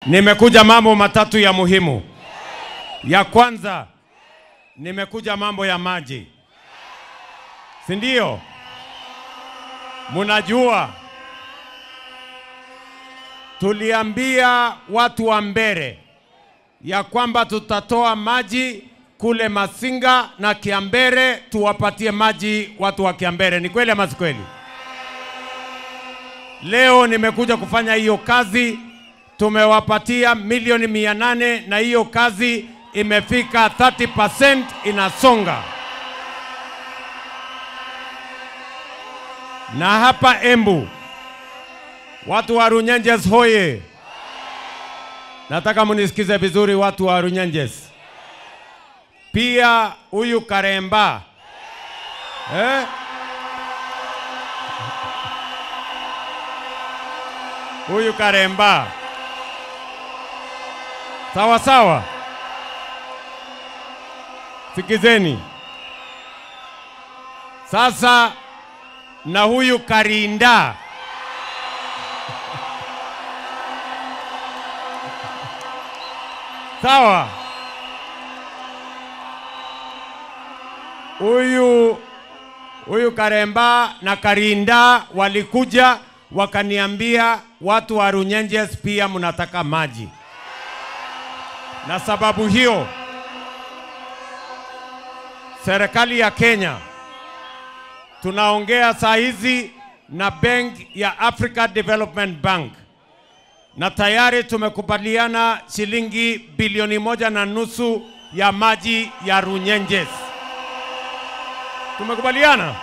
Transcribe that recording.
Nimekuja mambo matatu ya muhimu. Ya kwanza, nimekuja mambo ya maji. Si ndio? Munajua tuliambia watu wa Mbere ya kwamba tutatoa maji kule Masinga na Kiambere, tuwapatie maji watu wa Kiambere. Ni kweli ama si kweli? Leo nimekuja kufanya hiyo kazi. Tumewapatia milioni 800 na hiyo kazi imefika 30%, inasonga. Na hapa Embu, watu wa Runyenjes hoye. Nataka munisikize vizuri watu wa Runyenjes. Pia huyu Karemba. Huyu Karemba. Sawa sawa. Sikizeni. Sasa na huyu Karinda. Sawa. Huyu Karemba na Karinda walikuja wakaniambia watu wa Runyenjes pia mnataka maji. Na sababu hiyo serikali ya Kenya tunaongea saa hizi na Bank ya Africa Development Bank, na tayari tumekubaliana shilingi bilioni 1.5 ya maji ya Runyenjes. Tumekubaliana?